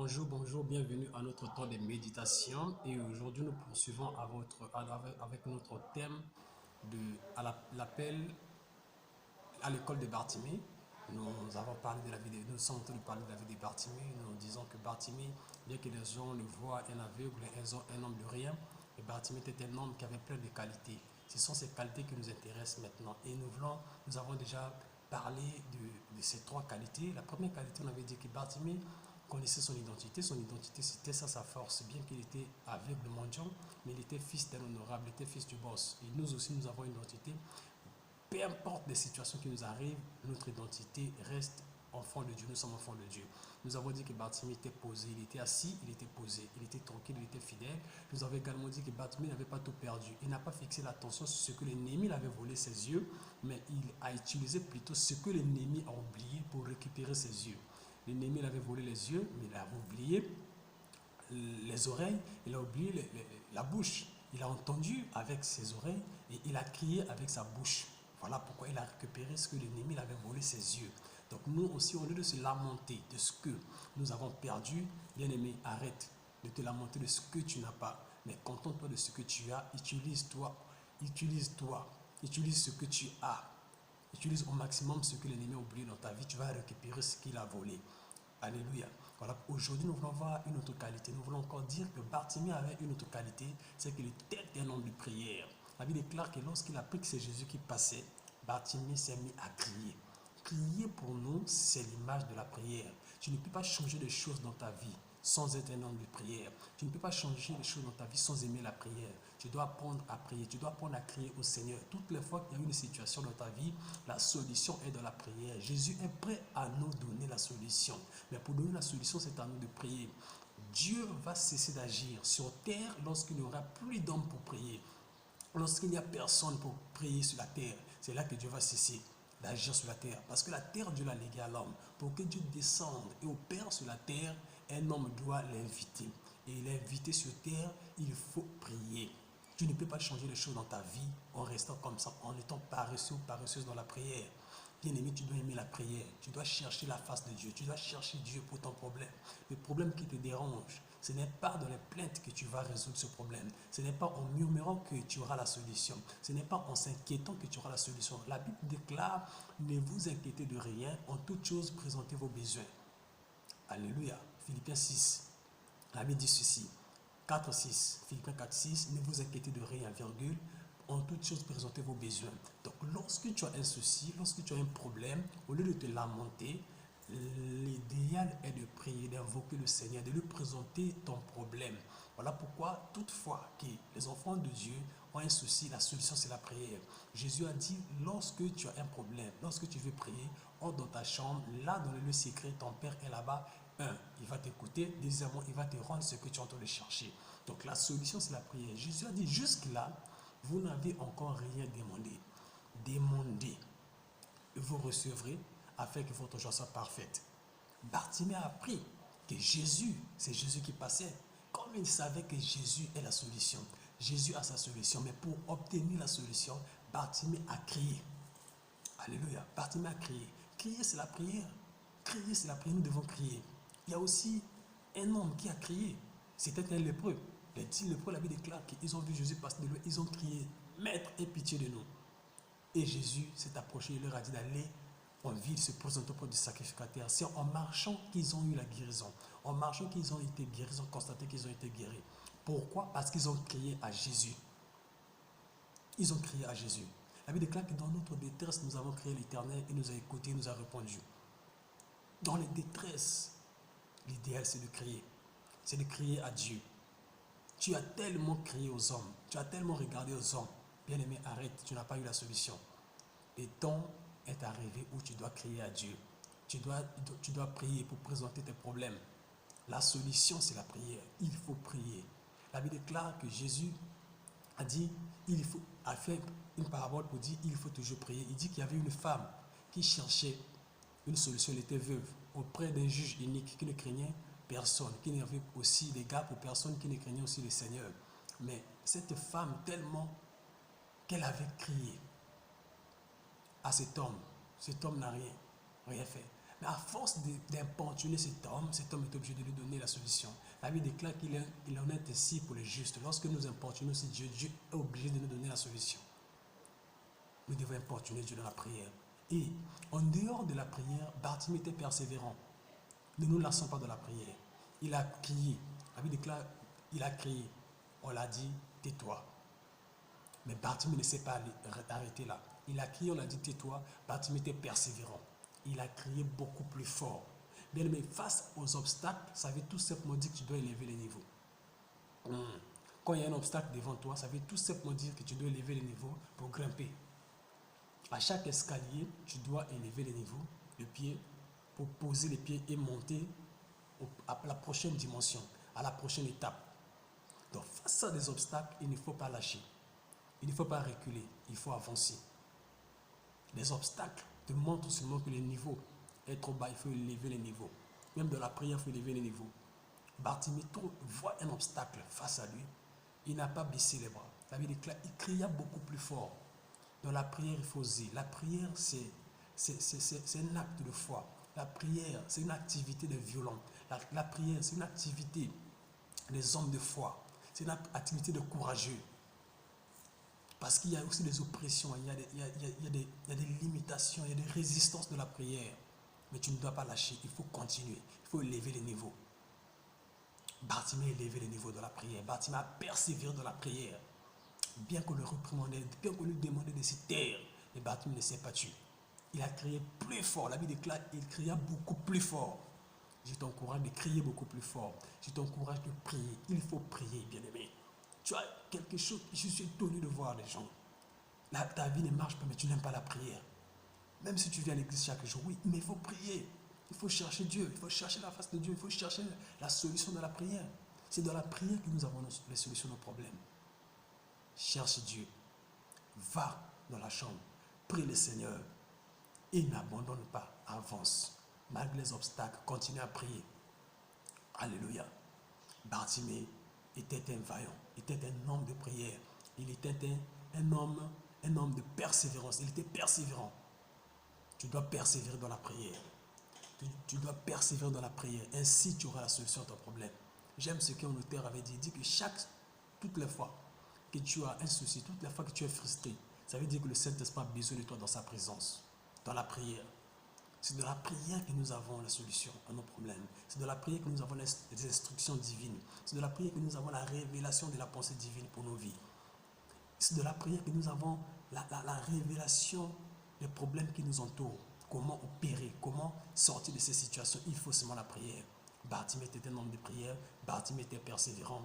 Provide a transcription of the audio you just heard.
Bonjour, bonjour, bienvenue à notre temps de méditation et aujourd'hui nous poursuivons avec notre thème l'appel à l'école de Bartimée. Nous avons parlé de la vie nous sommes en train de parler de la vie de Bartimée. Nous disons que Bartimée, bien que les gens le voient un aveugle, un homme de rien, et Bartimée était un homme qui avait plein de qualités. Ce sont ces qualités qui nous intéressent maintenant et nous avons déjà parlé de ces trois qualités. La première qualité, on avait dit que Bartimée connaissait son identité. Son identité, c'était ça sa force. Bien qu'il était aveugle mendiant, mais il était fils d'un honorable, il était fils du boss. Et nous aussi, nous avons une identité. Peu importe les situations qui nous arrivent, notre identité reste enfant de Dieu, nous sommes enfants de Dieu. Nous avons dit que Bartimée était posé, il était assis, il était posé, il était tranquille, il était fidèle. Nous avons également dit que Bartimée n'avait pas tout perdu. Il n'a pas fixé l'attention sur ce que l'ennemi avait volé ses yeux, mais il a utilisé plutôt ce que l'ennemi a oublié pour récupérer ses yeux. L'ennemi avait volé les yeux, mais il a oublié les oreilles, il a oublié la bouche. Il a entendu avec ses oreilles et il a crié avec sa bouche. Voilà pourquoi il a récupéré ce que l'ennemi avait volé, ses yeux. Donc nous aussi, au lieu de se lamenter de ce que nous avons perdu, bien aimé, arrête de te lamenter de ce que tu n'as pas. Mais contente-toi de ce que tu as, utilise-toi, utilise-toi, utilise ce que tu as. Utilise au maximum ce que l'ennemi a oublié dans ta vie, tu vas récupérer ce qu'il a volé. Alléluia. Voilà, aujourd'hui nous voulons voir une autre qualité. Nous voulons encore dire que Bartimée avait une autre qualité, c'est qu'il était un homme de prière. La Bible déclare que lorsqu'il a appris que c'est Jésus qui passait, Bartimée s'est mis à crier. Prier pour nous, c'est l'image de la prière. Tu ne peux pas changer les choses dans ta vie sans être un homme de prière. Tu ne peux pas changer les choses dans ta vie sans aimer la prière. Tu dois apprendre à prier. Tu dois apprendre à crier au Seigneur. Toutes les fois qu'il y a une situation dans ta vie, la solution est dans la prière. Jésus est prêt à nous donner la solution. Mais pour donner la solution, c'est à nous de prier. Dieu va cesser d'agir sur terre lorsqu'il n'y aura plus d'hommes pour prier. Lorsqu'il n'y a personne pour prier sur la terre, c'est là que Dieu va cesser d'agir sur la terre. Parce que la terre, Dieu l'a léguée à l'homme. Pour que Dieu descende et opère sur la terre, un homme doit l'inviter. Et l'inviter sur terre, il faut prier. Tu ne peux pas changer les choses dans ta vie en restant comme ça, en étant paresseux ou paresseuse dans la prière. Bien-aimé, tu dois aimer la prière. Tu dois chercher la face de Dieu. Tu dois chercher Dieu pour ton problème. Le problème qui te dérange, ce n'est pas dans les plaintes que tu vas résoudre ce problème. Ce n'est pas en murmurant que tu auras la solution. Ce n'est pas en s'inquiétant que tu auras la solution. La Bible déclare, ne vous inquiétez de rien, en toute chose présentez vos besoins. Alléluia. Philippiens 6. La Bible dit ceci. 4, 6. Philippiens 4, 6. Ne vous inquiétez de rien, virgule. En toute chose, présentez vos besoins. Donc, lorsque tu as un souci, lorsque tu as un problème, au lieu de te lamenter, l'idéal est de prier, d'invoquer le Seigneur, de lui présenter ton problème. Voilà pourquoi, toutefois, que les enfants de Dieu ont un souci, la solution c'est la prière. Jésus a dit, lorsque tu as un problème, lorsque tu veux prier, entre dans ta chambre, là dans le lieu secret, ton Père est là-bas. Un, il va t'écouter. Deuxièmement, il va te rendre ce que tu es en train de chercher. Donc la solution c'est la prière. Jésus a dit, jusque-là, vous n'avez encore rien demandé. Demandez et vous recevrez afin que votre joie soit parfaite. Bartimée a appris que Jésus, c'est Jésus qui passait. Comme il savait que Jésus est la solution, Jésus a sa solution. Mais pour obtenir la solution, Bartimée a crié. Alléluia. Bartimée a crié. Crier, c'est la prière. Crier, c'est la prière. Nous devons crier. Il y a aussi un homme qui a crié. C'était un lépreux. Les 10 lépreux, la Bible déclare qu'ils ont vu Jésus passer de loin. Ils ont crié, Maître, aie pitié de nous. Et Jésus s'est approché, il leur a dit d'aller en ville se présenter auprès du sacrificateur. C'est en marchant qu'ils ont eu la guérison. En marchant qu'ils ont été guéris, ils ont constaté qu'ils ont été guéris. Pourquoi? Parce qu'ils ont crié à Jésus. Ils ont crié à Jésus. La Bible déclare que dans notre détresse, nous avons crié l'Éternel, il nous a écoutés, il nous a répondu. Dans les détresses, l'idéal c'est de crier. C'est de crier à Dieu. Tu as tellement crié aux hommes, tu as tellement regardé aux hommes. Bien-aimé, arrête, tu n'as pas eu la solution. Le temps est arrivé où tu dois crier à Dieu. Tu dois prier pour présenter tes problèmes. La solution, c'est la prière. Il faut prier. La Bible déclare que Jésus a fait une parabole pour dire il faut toujours prier. Il dit qu'il y avait une femme qui cherchait une solution. Elle était veuve auprès d'un juge unique qui ne craignait personne, qui n'avait aussi des gars pour personne, qui ne craignait aussi le Seigneur. Mais cette femme, tellement qu'elle avait crié à cet homme n'a rien fait. Mais à force d'importuner cet homme est obligé de lui donner la solution. La Bible déclare qu'il en est ainsi pour les justes. Lorsque nous importunons ce Dieu, Dieu est obligé de nous donner la solution. Nous devons importuner Dieu dans la prière. Et en dehors de la prière, Bartimée était persévérant. Ne nous lassons pas de la prière. Il a crié. La Bible déclare, il a crié. On l'a dit, tais-toi. Mais Bartimée ne s'est pas arrêté là. Il a crié, on l'a dit, tais-toi. Bartimée était persévérant. Il a crié beaucoup plus fort. Bien aimé, face aux obstacles, ça veut tout simplement dire que tu dois élever les niveaux. Quand il y a un obstacle devant toi, ça veut tout simplement dire que tu dois élever les niveaux pour grimper. À chaque escalier, tu dois élever les niveaux, le pied, pour poser les pieds et monter à la prochaine dimension, à la prochaine étape. Donc, face à des obstacles, il ne faut pas lâcher. Il ne faut pas reculer, il faut avancer. Les obstacles te montrent seulement que le niveau est trop bas, il faut élever les niveaux. Même dans la prière, il faut élever les niveaux. Bartimée voit un obstacle face à lui. Il n'a pas baissé les bras. La Bible déclare, il cria beaucoup plus fort. Dans la prière, il faut oser. La prière, c'est un acte de foi. La prière, c'est une activité de violon. La prière, c'est une activité des hommes de foi. C'est une activité de courageux. Parce qu'il y a aussi des oppressions, il y a des limitations, il y a des résistances de la prière. Mais tu ne dois pas lâcher, il faut continuer, il faut élever les niveaux. Bartimée a élevé les niveaux de la prière. Bartimée a persévéré dans la prière. Bien qu'on le réprimandait, bien qu'on lui demandait de se taire, mais Bartimée ne s'est pas tué. Il a crié plus fort. La Bible déclare, il cria beaucoup plus fort. Je t'encourage de crier beaucoup plus fort. Je t'encourage de prier. Il faut prier, bien-aimé. Tu as quelque chose, je suis étonné de voir les gens. Ta vie ne marche pas, mais tu n'aimes pas la prière. Même si tu viens à l'église chaque jour, oui, mais il faut prier. Il faut chercher Dieu, il faut chercher la face de Dieu, il faut chercher la solution de la prière. C'est dans la prière que nous avons les solutions de nos problèmes. Cherche Dieu. Va dans la chambre. Prie le Seigneur. Et n'abandonne pas. Avance. Malgré les obstacles, continue à prier. Alléluia. Bartimée était un vaillant. Il était un homme de prière. Il était un homme de persévérance. Il était persévérant. Tu dois persévérer dans la prière. Tu dois persévérer dans la prière. Ainsi, tu auras la solution à ton problème. J'aime ce qu'un auteur avait dit. Il dit que toutes les fois que tu as un souci, toutes les fois que tu es frustré, ça veut dire que le Saint-Esprit a besoin de toi dans sa présence, dans la prière. C'est de la prière que nous avons la solution à nos problèmes. C'est de la prière que nous avons les instructions divines. C'est de la prière que nous avons la révélation de la pensée divine pour nos vies. C'est de la prière que nous avons la révélation des problèmes qui nous entourent. Comment opérer, comment sortir de ces situations. Il faut seulement la prière. Bartimée était un homme de prière. Bartimée était persévérant.